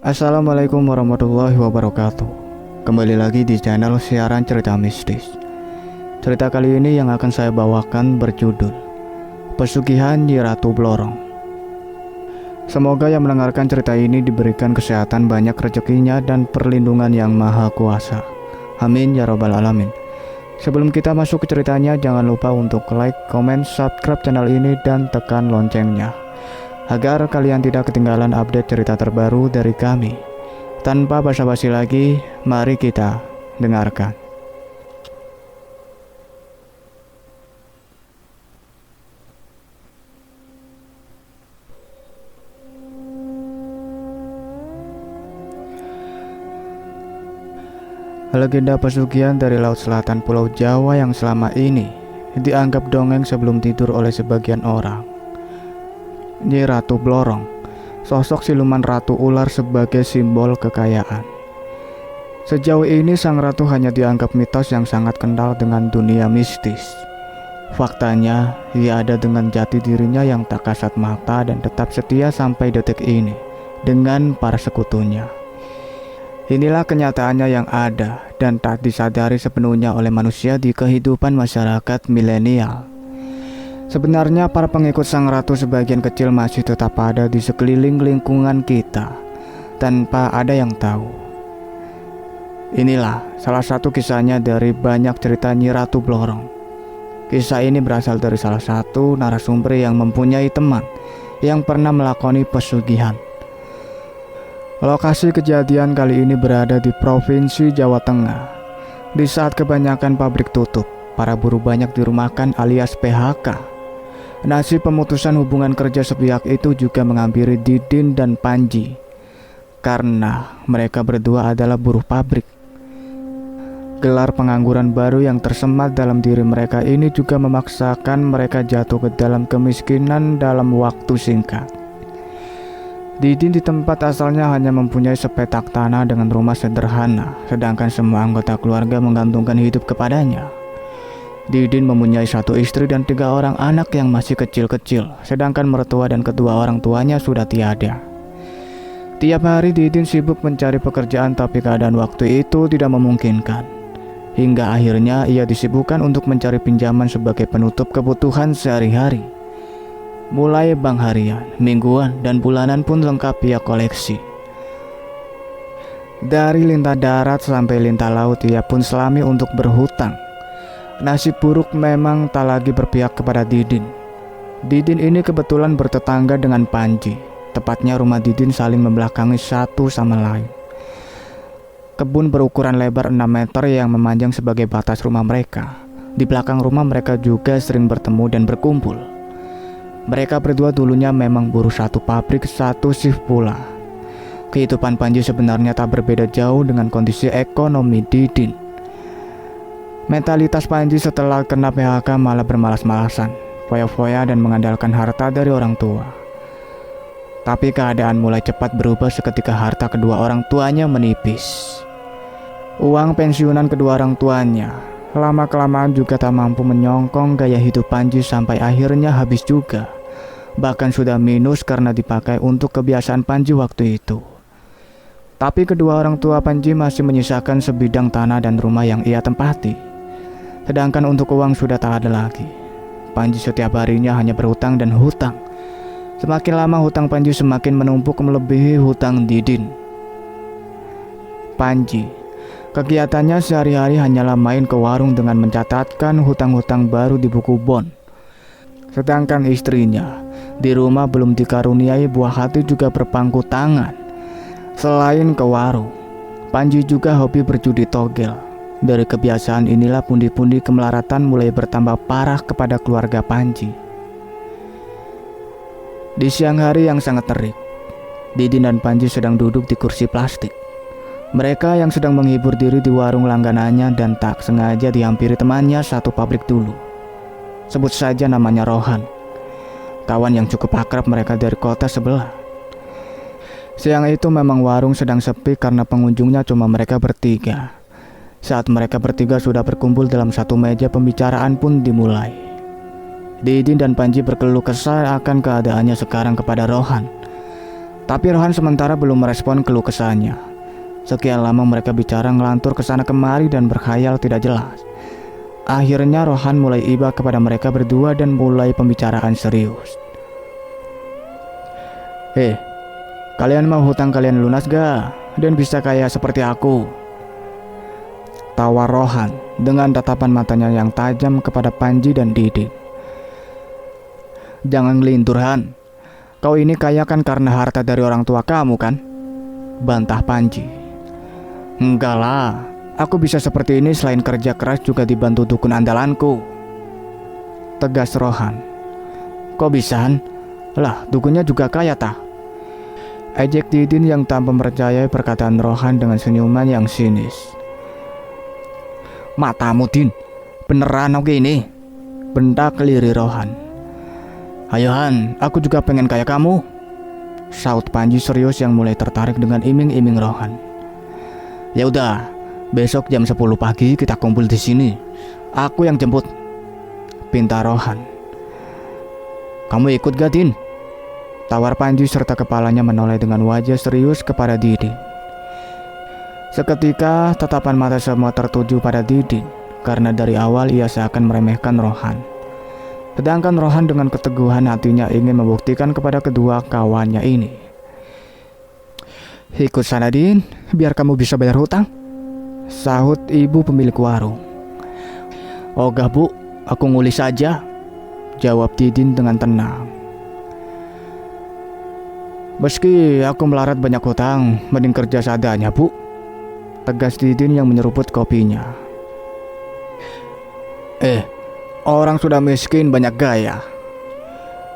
Assalamualaikum warahmatullahi wabarakatuh. Kembali lagi di channel siaran cerita mistis. Cerita kali ini yang akan saya bawakan berjudul Pesugihan Nyi Ratu Blorong. Semoga yang mendengarkan cerita ini diberikan kesehatan, banyak rezekinya, dan perlindungan yang maha kuasa. Amin ya robbal alamin. Sebelum kita masuk ke ceritanya, jangan lupa untuk like, komen, subscribe channel ini, dan tekan loncengnya agar kalian tidak ketinggalan update cerita terbaru dari kami. Tanpa basa-basi lagi, mari kita dengarkan. Legenda pesugihan dari Laut Selatan Pulau Jawa yang selama ini dianggap dongeng sebelum tidur oleh sebagian orang. Nyi Ratu Blorong, sosok siluman ratu ular sebagai simbol kekayaan. Sejauh ini sang ratu hanya dianggap mitos yang sangat kental dengan dunia mistis. Faktanya, ia ada dengan jati dirinya yang tak kasat mata dan tetap setia sampai detik ini dengan para sekutunya. Inilah kenyataannya yang ada dan tak disadari sepenuhnya oleh manusia di kehidupan masyarakat milenial. Sebenarnya para pengikut sang ratu sebagian kecil masih tetap ada di sekeliling lingkungan kita tanpa ada yang tahu. Inilah salah satu kisahnya dari banyak cerita Nyi Ratu Blorong. Kisah ini berasal dari salah satu narasumber yang mempunyai teman yang pernah melakoni pesugihan. Lokasi kejadian kali ini berada di Provinsi Jawa Tengah. Di saat kebanyakan pabrik tutup, para buruh banyak dirumahkan alias PHK. Nasib pemutusan hubungan kerja sepihak itu juga menghampiri Didin dan Panji, karena mereka berdua adalah buruh pabrik. Gelar pengangguran baru yang tersemat dalam diri mereka ini juga memaksakan mereka jatuh ke dalam kemiskinan dalam waktu singkat. Didin di tempat asalnya hanya mempunyai sepetak tanah dengan rumah sederhana, sedangkan semua anggota keluarga menggantungkan hidup kepadanya. Didin mempunyai satu istri dan 3 orang anak yang masih kecil-kecil, sedangkan mertua dan kedua orang tuanya sudah tiada. Tiap hari Didin sibuk mencari pekerjaan, tapi keadaan waktu itu tidak memungkinkan. Hingga akhirnya ia disibukkan untuk mencari pinjaman sebagai penutup kebutuhan sehari-hari. Mulai bank harian, mingguan, dan bulanan pun lengkap ia koleksi. Dari lintah darat sampai lintah laut ia pun selami untuk berhutang. Nasib buruk memang tak lagi berpihak kepada Didin. Didin ini kebetulan bertetangga dengan Panji. Tepatnya rumah Didin saling membelakangi satu sama lain. Kebun berukuran lebar 6 meter yang memanjang sebagai batas rumah mereka. Di belakang rumah mereka juga sering bertemu dan berkumpul. Mereka berdua dulunya memang buruh satu pabrik, satu shift pula. Kehidupan Panji sebenarnya tak berbeda jauh dengan kondisi ekonomi Didin. Mentalitas Panji setelah kena PHK malah bermalas-malasan, foya-foya dan mengandalkan harta dari orang tua. Tapi keadaan mulai cepat berubah seketika harta kedua orang tuanya menipis. Uang pensiunan kedua orang tuanya lama-kelamaan juga tak mampu menyongkong gaya hidup Panji sampai akhirnya habis juga. Bahkan sudah minus karena dipakai untuk kebiasaan Panji waktu itu. Tapi kedua orang tua Panji masih menyisakan sebidang tanah dan rumah yang ia tempati. Sedangkan untuk uang sudah tak ada lagi. Panji setiap harinya hanya berhutang dan hutang. Semakin lama hutang Panji semakin menumpuk melebihi hutang Didin. Panji, kegiatannya sehari-hari hanyalah main ke warung dengan mencatatkan hutang-hutang baru di buku bon. Sedangkan istrinya di rumah belum dikaruniai buah hati juga berpangku tangan. Selain ke warung, Panji juga hobi berjudi togel. Dari kebiasaan inilah pundi-pundi kemelaratan mulai bertambah parah kepada keluarga Panji. Di siang hari yang sangat terik, Didin dan Panji sedang duduk di kursi plastik. Mereka yang sedang menghibur diri di warung langganannya dan tak sengaja dihampiri temannya satu pabrik dulu. Sebut saja namanya Rohan, kawan yang cukup akrab mereka dari kota sebelah. Siang itu memang warung sedang sepi karena pengunjungnya cuma mereka bertiga. Saat mereka bertiga sudah berkumpul dalam satu meja, pembicaraan pun dimulai. Didin dan Panji berkeluh kesah akan keadaannya sekarang kepada Rohan. Tapi Rohan sementara belum merespon keluh kesahnya. Sekian lama mereka bicara ngelantur kesana kemari dan berkhayal tidak jelas. Akhirnya Rohan mulai iba kepada mereka berdua dan mulai pembicaraan serius. Kalian mau hutang kalian lunas gak? Dan bisa kayak seperti aku? Tawar Rohan dengan tatapan matanya yang tajam kepada Panji dan Didin. Jangan ngelintur Han. Kau ini kaya kan karena harta dari orang tua kamu kan? Bantah Panji. Enggak lah, aku bisa seperti ini selain kerja keras juga dibantu dukun andalanku. Tegas Rohan. Kok bisa Han? Lah, dukunnya juga kaya tah. Ejek Didin yang tanpa mempercayai perkataan Rohan dengan senyuman yang sinis. Matamu Din, beneran oke ini? Bentak keliri Rohan. Ayo Han, aku juga pengen kayak kamu, saut Panji serius yang mulai tertarik dengan iming-iming Rohan. Ya udah, besok jam 10 pagi kita kumpul di sini. Aku yang jemput, pinta Rohan. Kamu ikut gak Din? Tawar Panji serta kepalanya menoleh dengan wajah serius kepada Didin. Seketika tatapan mata semua tertuju pada Didin, karena dari awal ia seakan meremehkan Rohan. Sedangkan Rohan dengan keteguhan hatinya ingin membuktikan kepada kedua kawannya ini. Ikut sana Din, biar kamu bisa bayar hutang, sahut ibu pemilik warung. Ogah bu, aku nguli saja, jawab Didin dengan tenang. Meski aku melarat banyak hutang, mending kerja seadanya bu, tegas Didin yang menyeruput kopinya. Orang sudah miskin banyak gaya,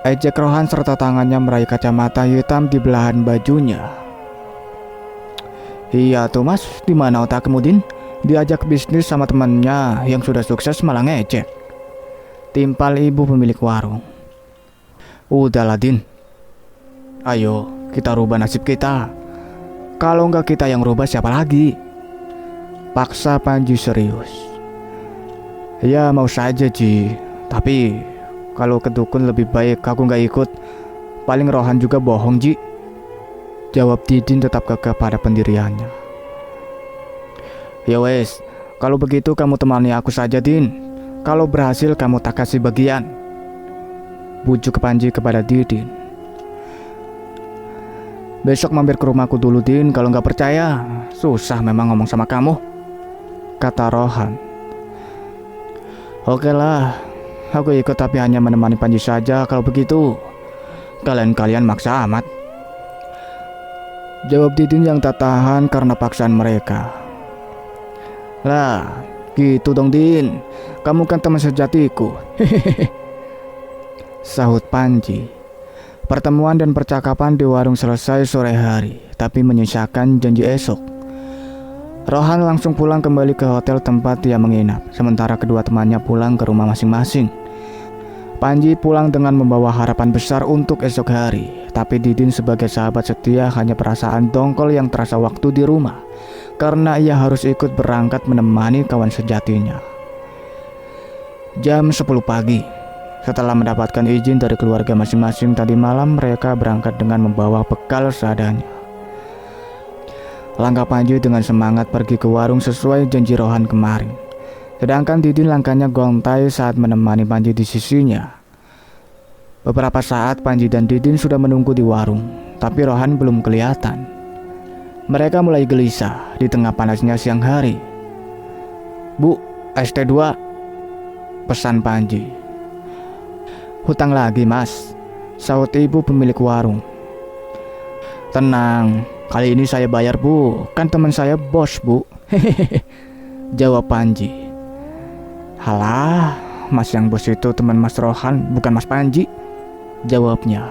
ejek Rohan serta tangannya meraih kacamata hitam di belahan bajunya. Iya tuh mas, di mana otakmu Din? Diajak bisnis sama temannya yang sudah sukses malah ngejek, timpal ibu pemilik warung. Udahlah Din, ayo kita rubah nasib kita. Kalau enggak kita yang rubah siapa lagi? Paksa Panji serius. Ya mau saja Ji, tapi kalau ke dukun lebih baik aku nggak ikut. Paling Rohan juga bohong Ji, jawab Didin tetap kekeh pada pendiriannya. Ya wes, kalau begitu kamu temani aku saja Din. Kalau berhasil kamu tak kasih bagian, bujuk Panji kepada Didin. Besok mampir ke rumahku dulu Din, kalau nggak percaya susah memang ngomong sama kamu, kata Rohan. Oke lah, aku ikut tapi hanya menemani Panji saja kalau begitu. Kalian maksa amat, jawab Didin yang tak tahan karena paksaan mereka. Lah, gitu dong Din, kamu kan teman sejatiku, hehehe, sahut Panji. Pertemuan dan percakapan di warung selesai sore hari, tapi menyisakan janji esok. Rohan langsung pulang kembali ke hotel tempat dia menginap, sementara kedua temannya pulang ke rumah masing-masing. Panji pulang dengan membawa harapan besar untuk esok hari, tapi Didin sebagai sahabat setia hanya perasaan dongkol yang terasa waktu di rumah, karena ia harus ikut berangkat menemani kawan sejatinya. Jam 10 pagi, setelah mendapatkan izin dari keluarga masing-masing tadi malam, mereka berangkat dengan membawa bekal seadanya. Langkah Panji dengan semangat pergi ke warung sesuai janji Rohan kemarin. Sedangkan Didin langkahnya gontai saat menemani Panji di sisinya. Beberapa saat Panji dan Didin sudah menunggu di warung, tapi Rohan belum kelihatan. Mereka mulai gelisah di tengah panasnya siang hari. Bu, ST2, pesan Panji. Hutang lagi mas, sahut ibu pemilik warung. Tenang, kali ini saya bayar bu, kan teman saya bos bu, hehehe, jawab Panji. Halah, mas yang bos itu teman mas Rohan, bukan mas Panji, jawabnya.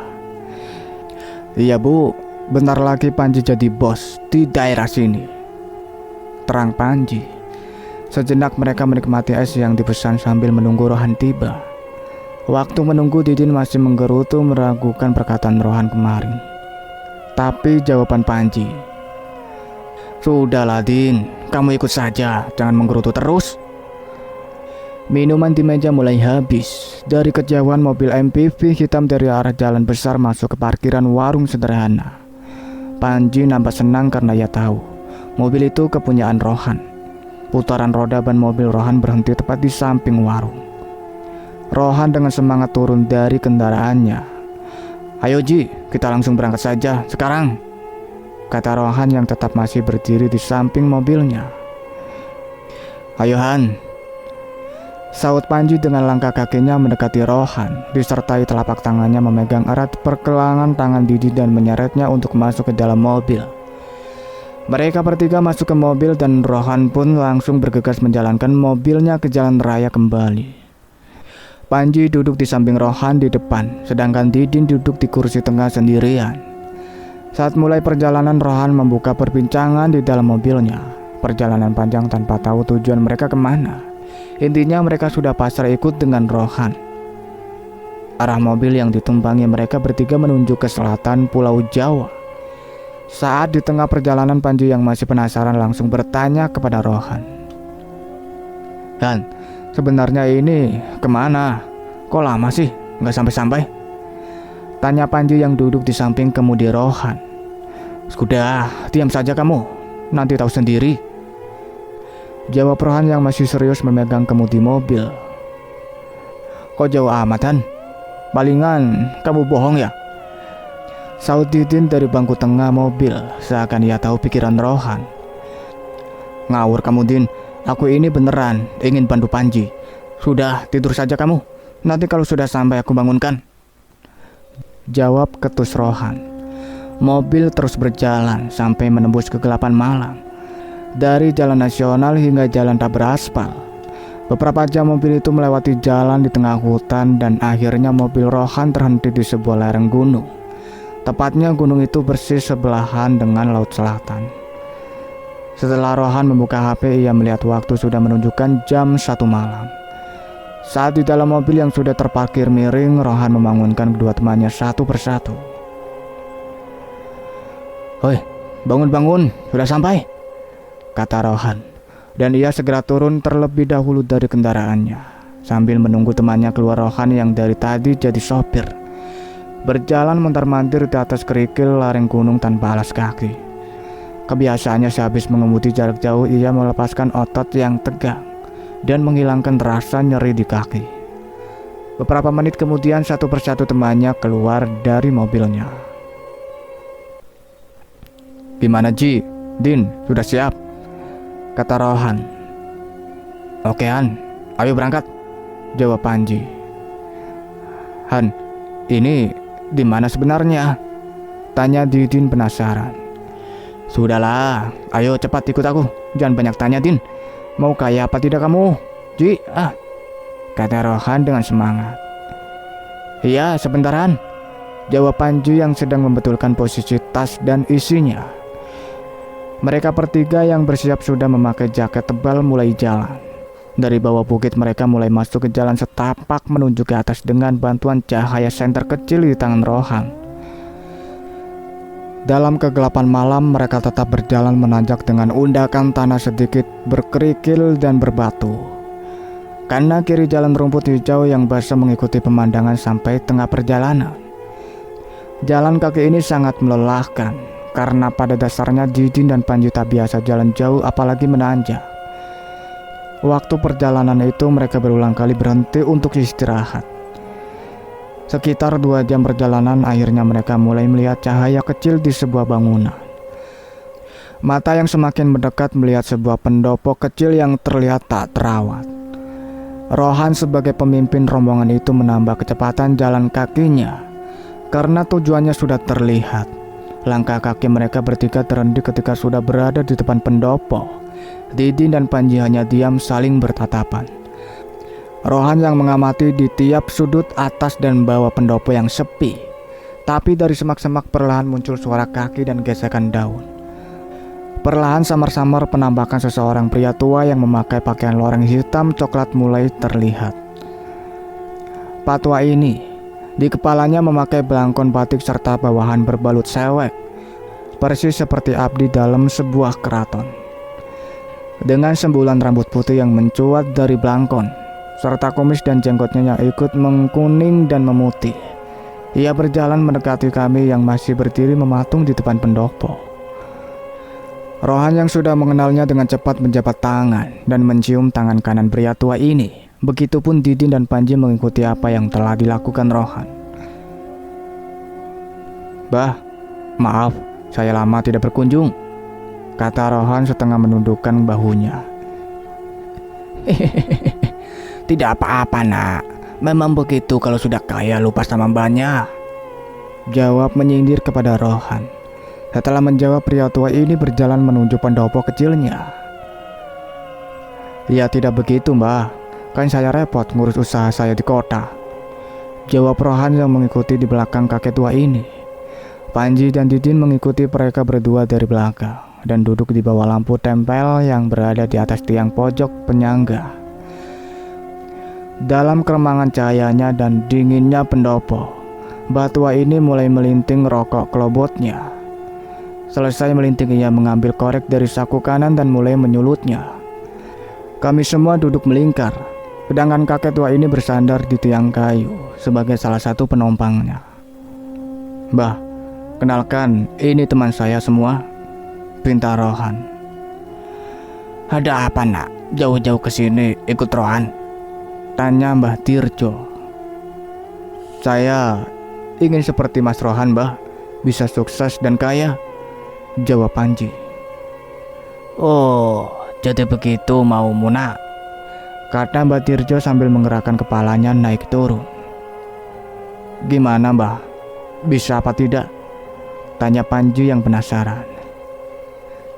Iya bu, bentar lagi Panji jadi bos di daerah sini, terang Panji. Sejenak mereka menikmati es yang dipesan sambil menunggu Rohan tiba. Waktu menunggu Didin masih menggerutu meragukan perkataan Rohan kemarin. Tapi jawaban Panji, sudahlah Din, kamu ikut saja, jangan menggerutu terus. Minuman di meja mulai habis. Dari kejauhan mobil MPV hitam dari arah jalan besar masuk ke parkiran warung sederhana. Panji nampak senang karena ia tahu mobil itu kepunyaan Rohan. Putaran roda ban mobil Rohan berhenti tepat di samping warung. Rohan dengan semangat turun dari kendaraannya. "Ayo Ji, kita langsung berangkat saja sekarang," kata Rohan yang tetap masih berdiri di samping mobilnya. "Ayo Han," saut Panji dengan langkah kakinya mendekati Rohan, disertai telapak tangannya memegang erat pergelangan tangan Didi dan menyeretnya untuk masuk ke dalam mobil. Mereka bertiga masuk ke mobil dan Rohan pun langsung bergegas menjalankan mobilnya ke jalan raya kembali. Panji duduk di samping Rohan di depan, sedangkan Didin duduk di kursi tengah sendirian. Saat mulai perjalanan, Rohan membuka perbincangan di dalam mobilnya. Perjalanan panjang tanpa tahu tujuan mereka kemana. Intinya mereka sudah pasrah ikut dengan Rohan. Arah mobil yang ditumpangi mereka bertiga menunjuk ke selatan Pulau Jawa. Saat di tengah perjalanan, Panji yang masih penasaran langsung bertanya kepada Rohan. "Han, sebenarnya ini kemana? Kok lama sih nggak sampai-sampai?" tanya Panji yang duduk di samping kemudi Rohan. "Sudah, diam saja kamu, nanti tahu sendiri," jawab Rohan yang masih serius memegang kemudi mobil. "Kok jauh amat Han? Palingan kamu bohong ya?" saut Didin dari bangku tengah mobil, seakan ia tahu pikiran Rohan. "Ngawur kamu Din, aku ini beneran ingin bantu Panji. Sudah, tidur saja kamu, nanti kalau sudah sampai aku bangunkan," jawab ketus Rohan. Mobil terus berjalan sampai menembus kegelapan malam. Dari jalan nasional hingga jalan tak beraspal. Beberapa jam mobil itu melewati jalan di tengah hutan dan akhirnya mobil Rohan terhenti di sebuah lereng gunung. Tepatnya gunung itu persis sebelahan dengan laut selatan. Setelah Rohan membuka HP, ia melihat waktu sudah menunjukkan jam 1 malam. Saat di dalam mobil yang sudah terparkir miring, Rohan membangunkan kedua temannya satu persatu. "Hoi, bangun-bangun, sudah sampai," kata Rohan. Dan ia segera turun terlebih dahulu dari kendaraannya. Sambil menunggu temannya keluar, Rohan yang dari tadi jadi sopir berjalan mondar-mandir di atas kerikil lereng gunung tanpa alas kaki. Kebiasaannya sehabis mengemudi jarak jauh, ia melepaskan otot yang tegang dan menghilangkan rasa nyeri di kaki. Beberapa menit kemudian satu persatu temannya keluar dari mobilnya. "Gimana Ji? Din, sudah siap?" kata Rohan. "Oke Han, ayo berangkat," jawab Panji. "Han, ini di mana sebenarnya?" tanya Didin penasaran. "Sudahlah, ayo cepat ikut aku, jangan banyak tanya Din. Mau kayak apa tidak kamu, Ji? Kata Rohan dengan semangat. "Iya, sebentaran," jawab Panji yang sedang membetulkan posisi tas dan isinya. Mereka bertiga yang bersiap sudah memakai jaket tebal mulai jalan. Dari bawah bukit mereka mulai masuk ke jalan setapak menuju ke atas dengan bantuan cahaya senter kecil di tangan Rohan. Dalam kegelapan malam mereka tetap berjalan menanjak dengan undakan tanah sedikit berkerikil dan berbatu. Kanan kiri jalan rumput hijau yang basah mengikuti pemandangan sampai tengah perjalanan. Jalan kaki ini sangat melelahkan karena pada dasarnya Didin dan Panji tak biasa jalan jauh apalagi menanjak. Waktu perjalanan itu mereka berulang kali berhenti untuk istirahat. Sekitar 2 jam perjalanan akhirnya mereka mulai melihat cahaya kecil di sebuah bangunan. Mata yang semakin mendekat melihat sebuah pendopo kecil yang terlihat tak terawat. Rohan sebagai pemimpin rombongan itu menambah kecepatan jalan kakinya karena tujuannya sudah terlihat. Langkah kaki mereka bertiga terhenti ketika sudah berada di depan pendopo. Didin dan Panji hanya diam saling bertatapan. Rohan yang mengamati di tiap sudut atas dan bawah pendopo yang sepi. Tapi dari semak-semak perlahan muncul suara kaki dan gesekan daun. Perlahan samar-samar penampakan seseorang pria tua yang memakai pakaian loreng hitam coklat mulai terlihat. Patua ini di kepalanya memakai belangkon batik serta bawahan berbalut sewek, persis seperti abdi dalam sebuah keraton. Dengan sembulan rambut putih yang mencuat dari belangkon, serta kumis dan jenggotnya yang ikut mengkuning dan memutih. Ia berjalan mendekati kami yang masih berdiri mematung di depan pendopo. Rohan yang sudah mengenalnya dengan cepat menjabat tangan dan mencium tangan kanan pria tua ini. Begitupun Didin dan Panji mengikuti apa yang telah dilakukan Rohan. "Bah, maaf, saya lama tidak berkunjung," kata Rohan setengah menundukkan bahunya. Tidak apa-apa nak, memang begitu kalau sudah kaya lupa sama mbaknya, jawab menyindir kepada Rohan. Setelah menjawab, pria tua ini berjalan menuju pendopo kecilnya. "Ya tidak begitu mbah, kan saya repot ngurus usaha saya di kota," jawab Rohan yang mengikuti di belakang kakek tua ini. Panji dan Didin mengikuti mereka berdua dari belakang dan duduk di bawah lampu tempel yang berada di atas tiang pojok penyangga. Dalam keremangan cahayanya dan dinginnya pendopo, mbah tua ini mulai melinting rokok kelobotnya. Selesai melinting, ia mengambil korek dari saku kanan dan mulai menyulutnya. Kami semua duduk melingkar, sedangkan kakek tua ini bersandar di tiang kayu sebagai salah satu penumpangnya. "Mbah, kenalkan, ini teman saya semua," perintah Rohan. "Ada apa nak, jauh-jauh ke sini ikut Rohan?" tanya Mbah Tirjo. "Saya ingin seperti Mas Rohan, Mbah, bisa sukses dan kaya," jawab Panji. "Oh, jadi begitu maumu nak?" kata Mbah Tirjo sambil menggerakkan kepalanya naik turun. "Gimana Mbah, bisa apa tidak?" tanya Panji yang penasaran.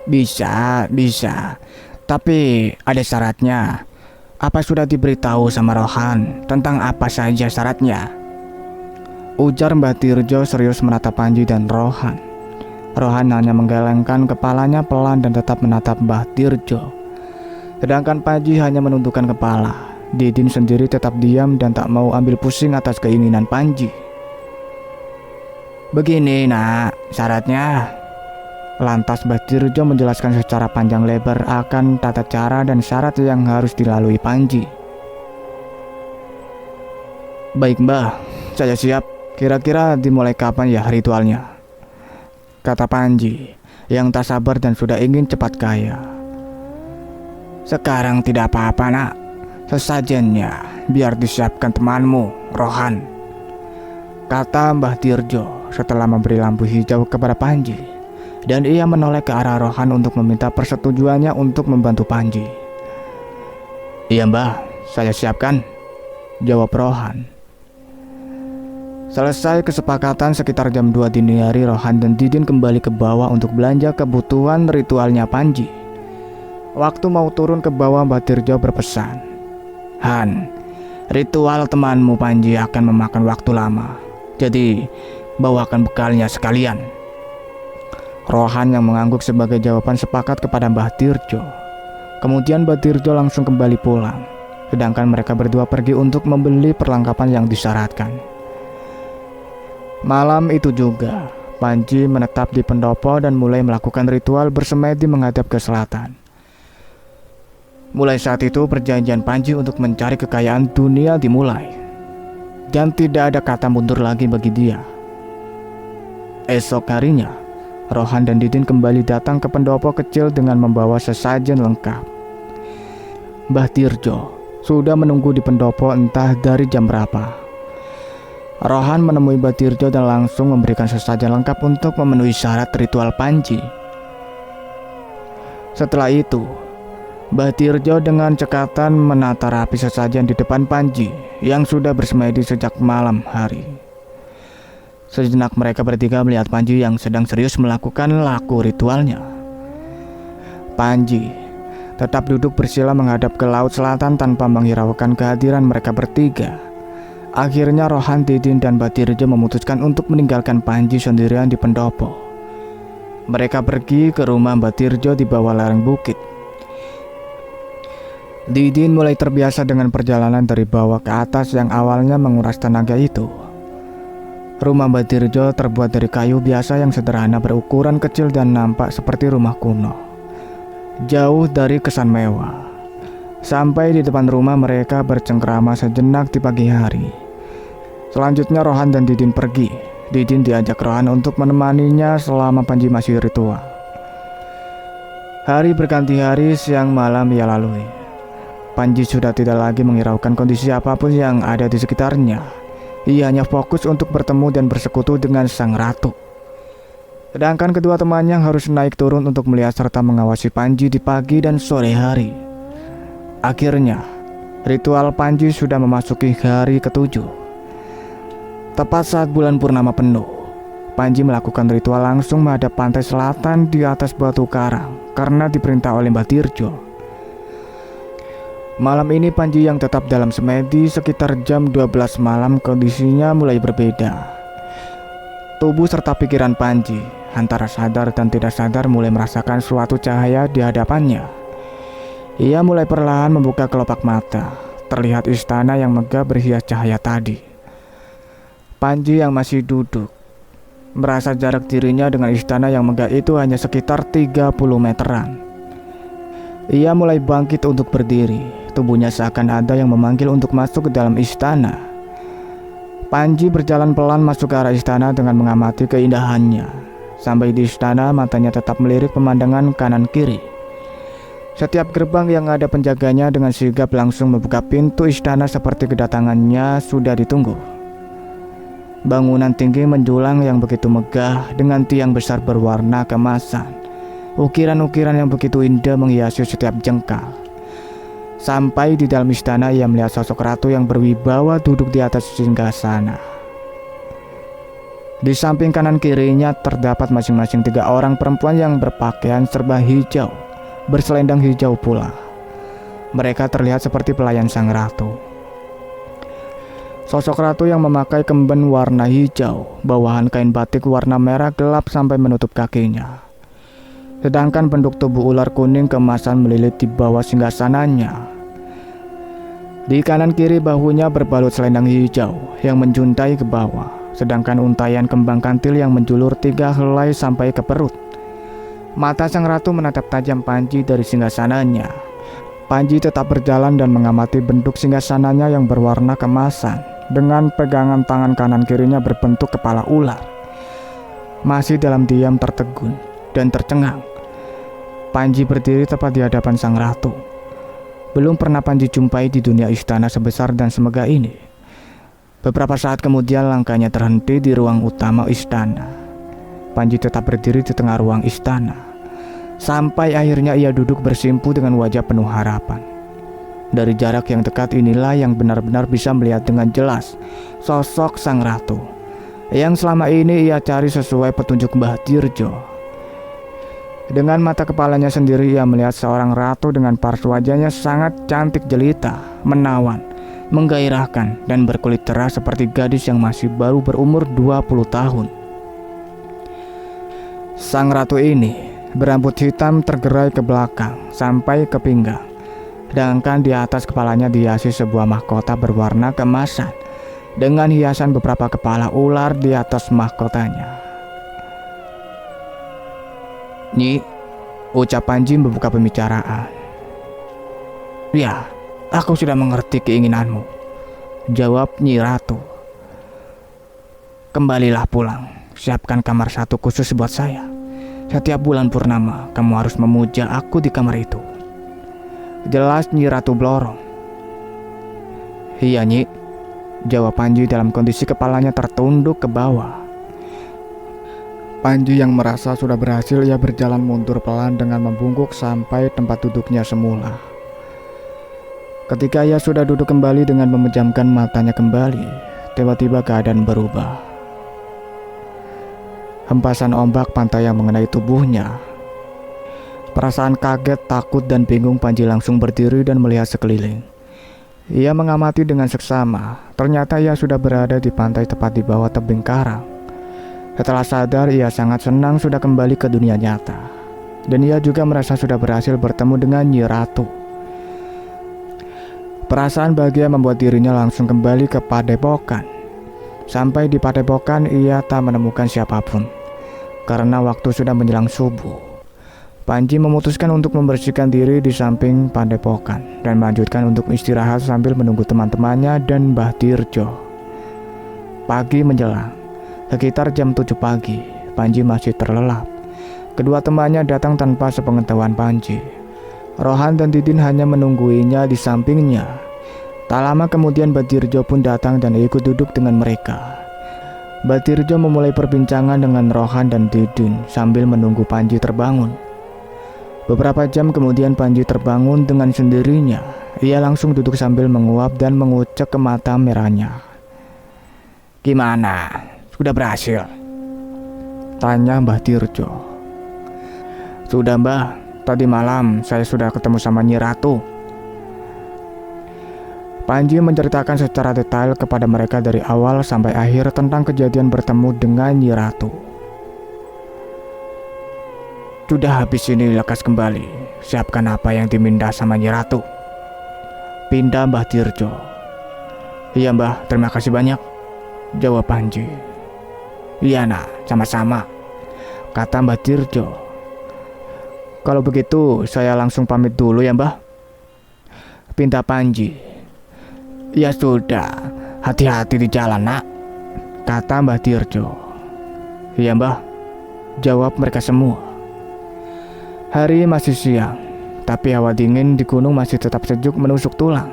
Bisa, tapi ada syaratnya. Apa sudah diberitahu sama Rohan tentang apa saja syaratnya?" ujar Mbah Tirjo serius menatap Panji dan Rohan. Rohan hanya menggelengkan kepalanya pelan dan tetap menatap Mbah Tirjo. Sedangkan Panji hanya menundukkan kepala. Didin sendiri tetap diam dan tak mau ambil pusing atas keinginan Panji. "Begini nak, syaratnya." Lantas Mbah Tirjo menjelaskan secara panjang lebar akan tata cara dan syarat yang harus dilalui Panji. "Baik Mbah, saya siap. Kira-kira dimulai kapan ya ritualnya?" kata Panji yang tak sabar dan sudah ingin cepat kaya. "Sekarang tidak apa-apa nak, sesajennya biar disiapkan temanmu, Rohan," kata Mbah Tirjo setelah memberi lampu hijau kepada Panji. Dan ia menoleh ke arah Rohan untuk meminta persetujuannya untuk membantu Panji. "Iya Mbah, saya siapkan," jawab Rohan. Selesai kesepakatan sekitar jam 2 dini hari, Rohan dan Didin kembali ke bawah untuk belanja kebutuhan ritualnya Panji. Waktu mau turun ke bawah, Mbah Tirjo berpesan, "Han, ritual temanmu Panji akan memakan waktu lama, jadi bawakan bekalnya sekalian." Rohan yang mengangguk sebagai jawaban sepakat kepada Mbah Tirjo. Kemudian Mbah Tirjo langsung kembali pulang, sedangkan mereka berdua pergi untuk membeli perlengkapan yang disyaratkan. Malam itu juga, Panji menetap di pendopo dan mulai melakukan ritual bersemedi menghadap ke selatan. Mulai saat itu perjanjian Panji untuk mencari kekayaan dunia dimulai, dan tidak ada kata mundur lagi bagi dia. Esok harinya, Rohan dan Didin kembali datang ke pendopo kecil dengan membawa sesajen lengkap. Mbah Tirjo sudah menunggu di pendopo entah dari jam berapa. Rohan menemui Mbah Tirjo dan langsung memberikan sesajen lengkap untuk memenuhi syarat ritual Panji. Setelah itu, Mbah Tirjo dengan cekatan menata rapi sesajen di depan Panji yang sudah bersemedi sejak malam hari. Sejenak mereka bertiga melihat Panji yang sedang serius melakukan laku ritualnya. Panji tetap duduk bersila menghadap ke laut selatan tanpa menghiraukan kehadiran mereka bertiga. Akhirnya Rohan, Didin, dan Mbah Tirjo memutuskan untuk meninggalkan Panji sendirian di pendopo. Mereka pergi ke rumah Mbah Tirjo di bawah lereng bukit. Didin mulai terbiasa dengan perjalanan dari bawah ke atas yang awalnya menguras tenaga itu. Rumah Mbah Tirjo terbuat dari kayu biasa yang sederhana, berukuran kecil dan nampak seperti rumah kuno, jauh dari kesan mewah. Sampai di depan rumah mereka bercengkrama sejenak di pagi hari. Selanjutnya Rohan dan Didin pergi. Didin diajak Rohan untuk menemaninya selama Panji masih ritual. Hari berganti hari, siang malam ia lalui. Panji sudah tidak lagi menghiraukan kondisi apapun yang ada di sekitarnya. Ia hanya fokus untuk bertemu dan bersekutu dengan sang ratu. Sedangkan kedua temannya harus naik turun untuk melihat serta mengawasi Panji di pagi dan sore hari. Akhirnya, ritual Panji sudah memasuki hari ke-7. Tepat saat bulan purnama penuh, Panji melakukan ritual langsung menghadap pantai selatan di atas batu karang karena diperintah oleh Mbah Tirjo. Malam ini Panji yang tetap dalam semedi. Sekitar jam 12 malam kondisinya mulai berbeda. Tubuh serta pikiran Panji antara sadar dan tidak sadar mulai merasakan suatu cahaya di hadapannya. Ia mulai perlahan membuka kelopak mata. Terlihat istana yang megah berhias cahaya tadi. Panji yang masih duduk merasa jarak dirinya dengan istana yang megah itu hanya sekitar 30 meteran. Ia mulai bangkit untuk berdiri. Tubuhnya seakan ada yang memanggil untuk masuk ke dalam istana. Panji berjalan pelan masuk ke arah istana dengan mengamati keindahannya. Sampai di istana, matanya tetap melirik pemandangan kanan kiri. Setiap gerbang yang ada penjaganya dengan sigap langsung membuka pintu istana seperti kedatangannya sudah ditunggu. Bangunan tinggi menjulang yang begitu megah dengan tiang besar berwarna keemasan. Ukiran-ukiran yang begitu indah menghiasi setiap jengkal. Sampai di dalam istana ia melihat sosok ratu yang berwibawa duduk di atas singgasana. Di samping kanan kirinya terdapat masing-masing 3 orang perempuan yang berpakaian serba hijau, berselendang hijau pula. Mereka terlihat seperti pelayan sang ratu. Sosok ratu yang memakai kemben warna hijau, bawahan kain batik warna merah gelap sampai menutup kakinya. Sedangkan bentuk tubuh ular kuning keemasan melilit di bawah singgasananya. Di kanan kiri bahunya berbalut selendang hijau yang menjuntai ke bawah. Sedangkan untayan kembang kantil yang menjulur 3 helai sampai ke perut. Mata sang ratu menatap tajam Panji dari singgasananya. Panji tetap berjalan dan mengamati bentuk singgasananya yang berwarna keemasan. Dengan pegangan tangan kanan kirinya berbentuk kepala ular. Masih dalam diam tertegun dan tercengang, Panji berdiri tepat di hadapan sang ratu. Belum pernah Panji jumpai di dunia istana sebesar dan semegah ini. Beberapa saat kemudian langkahnya terhenti di ruang utama istana. Panji tetap berdiri di tengah ruang istana. Sampai akhirnya ia duduk bersimpu dengan wajah penuh harapan. Dari jarak yang dekat inilah yang benar-benar bisa melihat dengan jelas sosok sang ratu yang selama ini ia cari sesuai petunjuk Mbah Tirjo. Dengan mata kepalanya sendiri ia melihat seorang ratu dengan paras wajahnya sangat cantik jelita, menawan, menggairahkan dan berkulit cerah seperti gadis yang masih baru berumur 20 tahun. Sang ratu ini berambut hitam tergerai ke belakang sampai ke pinggang. Sedangkan di atas kepalanya dihiasi sebuah mahkota berwarna keemasan dengan hiasan beberapa kepala ular di atas mahkotanya. "Nyi," ucap Panji membuka pembicaraan. "Ya, aku sudah mengerti keinginanmu," jawab Nyi Ratu. "Kembalilah pulang, siapkan kamar satu khusus buat saya. Setiap bulan purnama, kamu harus memuja aku di kamar itu," jelas Nyi Ratu Blorong. "Iya Nyi," jawab Panji dalam kondisi kepalanya tertunduk ke bawah. Panji yang merasa sudah berhasil, ia berjalan mundur pelan dengan membungkuk sampai tempat duduknya semula. Ketika ia sudah duduk kembali dengan memejamkan matanya kembali, tiba-tiba keadaan berubah. Hempasan ombak pantai yang mengenai tubuhnya. Perasaan kaget, takut, dan bingung Panji langsung berdiri dan melihat sekeliling. Ia mengamati dengan seksama. Ternyata ia sudah berada di pantai tepat di bawah tebing karang. Setelah sadar, ia sangat senang sudah kembali ke dunia nyata. Dan ia juga merasa sudah berhasil bertemu dengan Nyi Ratu. Perasaan bahagia membuat dirinya langsung kembali ke padepokan. Sampai di padepokan, ia tak menemukan siapapun. Karena waktu sudah menjelang subuh. Panji memutuskan untuk membersihkan diri di samping padepokan dan melanjutkan untuk istirahat sambil menunggu teman-temannya dan Mbah Tirjo. Pagi menjelang, sekitar jam 7 pagi, Panji masih terlelap. Kedua temannya datang tanpa sepengetahuan Panji. Rohan dan Didin hanya menungguinya di sampingnya. Tak lama kemudian Batirjo pun datang dan ikut duduk dengan mereka. Batirjo memulai perbincangan dengan Rohan dan Didin sambil menunggu Panji terbangun. Beberapa jam kemudian Panji terbangun dengan sendirinya. Ia langsung duduk sambil menguap dan mengucek ke mata merahnya. Gimana? Sudah berhasil? Tanya Mbah Tirjo. Sudah Mbah, tadi malam saya sudah ketemu sama Nyi Ratu. Panji menceritakan secara detail kepada mereka dari awal sampai akhir tentang kejadian bertemu dengan Nyi Ratu. Sudah habis ini lekas kembali. Siapkan apa yang diminta sama Nyi Ratu. Pindah Mbah Tirjo. Iya Mbah, terima kasih banyak, jawab Panji. Iya nak, sama-sama, kata Mbah Tirjo. Kalau begitu saya langsung pamit dulu ya Mbah, pinta Panji. Ya sudah, hati-hati di jalan nak, kata Mbah Tirjo. Iya Mbah, jawab mereka semua. Hari masih siang, tapi hawa dingin di gunung masih tetap sejuk menusuk tulang.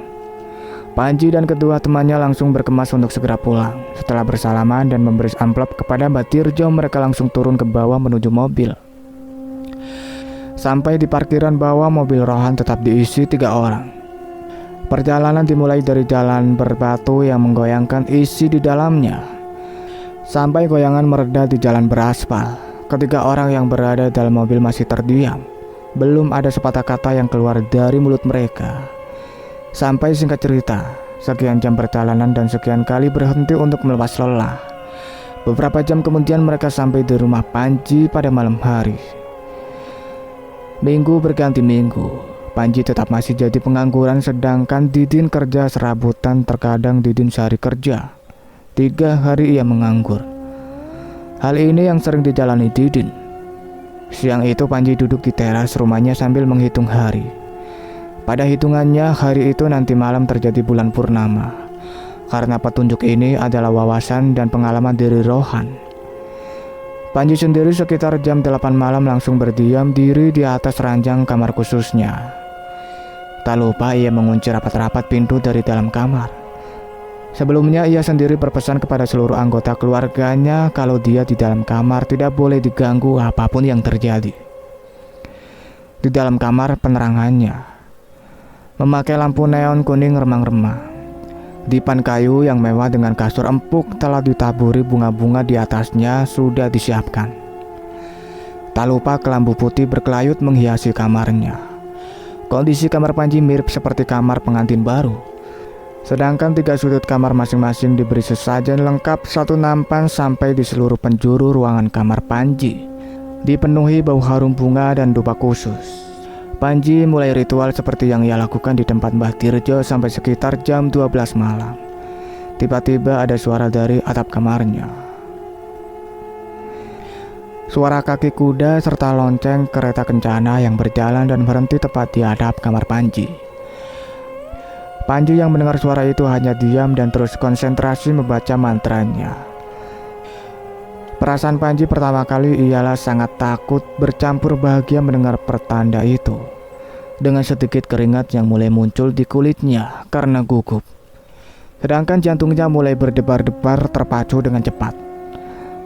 Panji dan kedua temannya langsung berkemas untuk segera pulang. Setelah bersalaman dan memberi amplop kepada Mbah Tirjo, mereka langsung turun ke bawah menuju mobil. Sampai di parkiran bawah, mobil Rohan tetap diisi 3 orang. Perjalanan dimulai dari jalan berbatu yang menggoyangkan isi di dalamnya, sampai goyangan mereda di jalan beraspal. Ketiga orang yang berada dalam mobil masih terdiam. Belum ada sepatah kata yang keluar dari mulut mereka. Sampai singkat cerita, sekian jam perjalanan dan sekian kali berhenti untuk melepas lelah. Beberapa jam kemudian mereka sampai di rumah Panji pada malam hari. Minggu berganti minggu, Panji tetap masih jadi pengangguran sedangkan Didin kerja serabutan. Terkadang Didin sehari kerja, 3 hari ia menganggur. Hal ini yang sering dijalani Didin. Siang itu Panji duduk di teras rumahnya sambil menghitung hari. Pada hitungannya, hari itu nanti malam terjadi bulan purnama. Karena petunjuk ini adalah wawasan dan pengalaman dari Rohan. Panji sendiri sekitar jam 8 malam langsung berdiam diri di atas ranjang kamar khususnya. Tak lupa ia mengunci rapat-rapat pintu dari dalam kamar. Sebelumnya ia sendiri berpesan kepada seluruh anggota keluarganya kalau dia di dalam kamar tidak boleh diganggu apapun yang terjadi. Di dalam kamar penerangannya memakai lampu neon kuning remang-remang. Dipan kayu yang mewah dengan kasur empuk telah ditaburi bunga-bunga di atasnya sudah disiapkan. Tak lupa kelambu putih berkelayut menghiasi kamarnya. Kondisi kamar Panji mirip seperti kamar pengantin baru. Sedangkan 3 sudut kamar masing-masing diberi sesajen lengkap 1 nampan sampai di seluruh penjuru ruangan kamar Panji dipenuhi bau harum bunga dan dupa khusus. Panji mulai ritual seperti yang ia lakukan di tempat Mbah Tirjo sampai sekitar jam 12 malam. Tiba-tiba ada suara dari atap kamarnya. Suara kaki kuda serta lonceng kereta kencana yang berjalan dan berhenti tepat di atap kamar Panji. Panji yang mendengar suara itu hanya diam dan terus konsentrasi membaca mantranya. Perasaan Panji pertama kali ialah sangat takut bercampur bahagia mendengar pertanda itu. Dengan sedikit keringat yang mulai muncul di kulitnya karena gugup. Sedangkan jantungnya mulai berdebar-debar terpacu dengan cepat.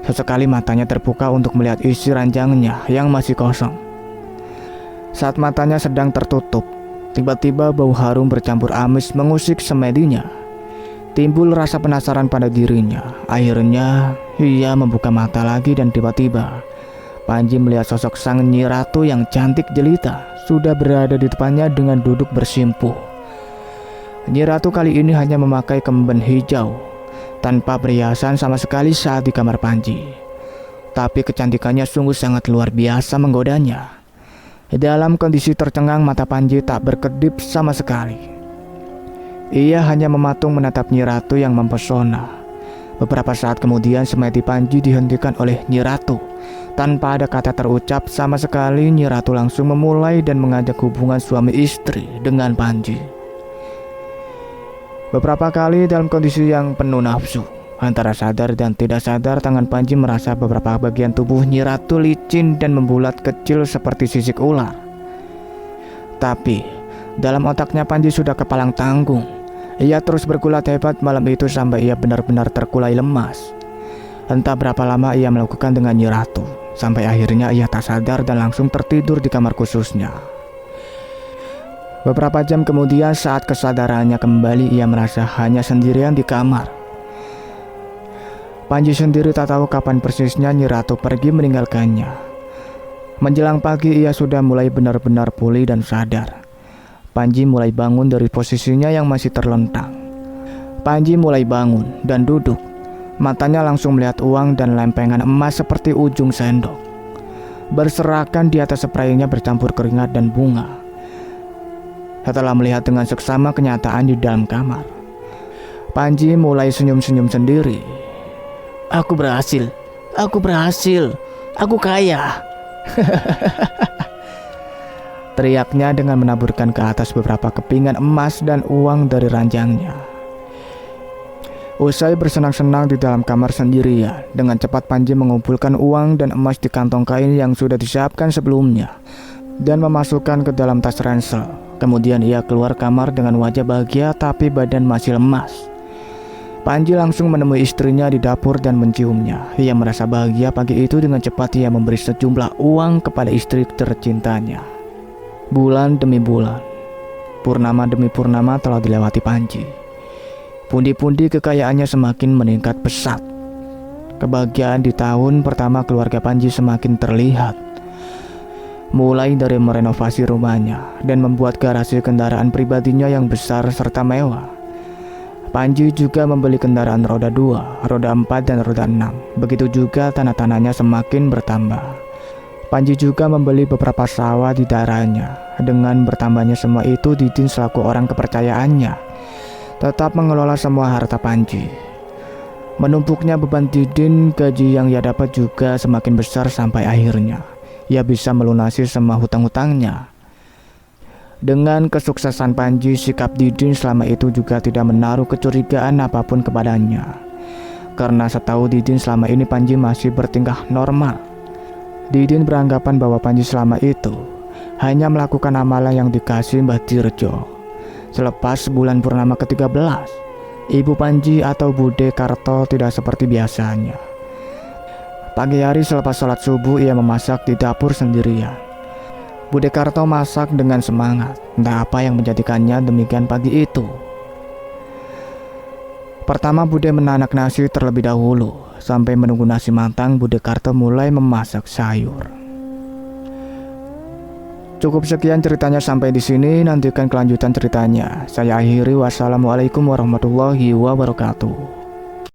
Sesekali matanya terbuka untuk melihat isi ranjangnya yang masih kosong. Saat matanya sedang tertutup, tiba-tiba bau harum bercampur amis mengusik semedinya. Timbul rasa penasaran pada dirinya. Akhirnya ia membuka mata lagi dan tiba-tiba Panji melihat sosok sang Nyi Ratu yang cantik jelita sudah berada di depannya dengan duduk bersimpuh. Nyi Ratu kali ini hanya memakai kemben hijau tanpa perhiasan sama sekali saat di kamar Panji. Tapi kecantikannya sungguh sangat luar biasa menggodanya. Dalam kondisi tercengang, mata Panji tak berkedip sama sekali. Ia hanya mematung menatap Nyi Ratu yang mempesona. Beberapa saat kemudian semedi Panji dihentikan oleh Nyi Ratu. Tanpa ada kata terucap sama sekali, Nyi Ratu langsung memulai dan mengajak hubungan suami istri dengan Panji. Beberapa kali dalam kondisi yang penuh nafsu, Antara sadar dan tidak sadar, tangan Panji merasa beberapa bagian tubuh Nyi Ratu licin dan membulat kecil seperti sisik ular. Tapi dalam otaknya Panji sudah kepalang tanggung. Ia terus bergulat hebat malam itu sampai ia benar-benar terkulai lemas. Entah berapa lama ia melakukan dengan Nyi Ratu, sampai akhirnya ia tak sadar dan langsung tertidur di kamar khususnya. Beberapa jam kemudian saat kesadarannya kembali, ia merasa hanya sendirian di kamar. Panji sendiri tak tahu kapan persisnya Nyi Ratu pergi meninggalkannya. Menjelang pagi ia sudah mulai benar-benar pulih dan sadar. Panji mulai bangun dari posisinya yang masih terlentang. Panji mulai bangun dan duduk. Matanya langsung melihat uang dan lempengan emas seperti ujung sendok berserakan di atas spraynya bercampur keringat dan bunga. Setelah melihat dengan seksama kenyataan di dalam kamar, Panji mulai senyum-senyum sendiri. Aku berhasil, aku kaya. Teriaknya dengan menaburkan ke atas beberapa kepingan emas dan uang dari ranjangnya. Usai bersenang-senang di dalam kamar sendirian, dengan cepat Panji mengumpulkan uang dan emas di kantong kain yang sudah disiapkan sebelumnya dan memasukkan ke dalam tas ransel. Kemudian ia keluar kamar dengan wajah bahagia tapi badan masih lemas. Panji langsung menemui istrinya di dapur dan menciumnya. Ia merasa bahagia pagi itu. Dengan cepat ia memberi sejumlah uang kepada istri tercintanya. Bulan demi bulan, purnama demi purnama telah dilewati Panji. Pundi-pundi kekayaannya semakin meningkat pesat. Kebahagiaan di tahun pertama keluarga Panji semakin terlihat. Mulai dari merenovasi rumahnya dan membuat garasi kendaraan pribadinya yang besar serta mewah. Panji juga membeli kendaraan roda 2, roda 4, dan roda 6. Begitu juga tanah-tanahnya semakin bertambah. Panji juga membeli beberapa sawah di daerahnya. Dengan bertambahnya semua itu, Didin selaku orang kepercayaannya tetap mengelola semua harta Panji. Menumpuknya beban Didin, gaji yang ia dapat juga semakin besar sampai akhirnya ia bisa melunasi semua hutang-hutangnya. Dengan kesuksesan Panji, sikap Didin selama itu juga tidak menaruh kecurigaan apapun kepadanya. Karena setahu Didin selama ini Panji masih bertingkah normal. Didin beranggapan bahwa Panji selama itu hanya melakukan amalan yang dikasih Mbah Dirjo. Selepas bulan purnama ke-13, Ibu Panji atau Bude Karto tidak seperti biasanya. Pagi hari selepas sholat subuh ia memasak di dapur sendirian. Bude Karto masak dengan semangat. Entah apa yang menjadikannya demikian pagi itu. Pertama Bude menanak nasi terlebih dahulu. Sampai menunggu nasi matang, Bude Karto mulai memasak sayur. Cukup sekian ceritanya sampai di sini. Nantikan kelanjutan ceritanya. Saya akhiri. Wassalamualaikum warahmatullahi wabarakatuh.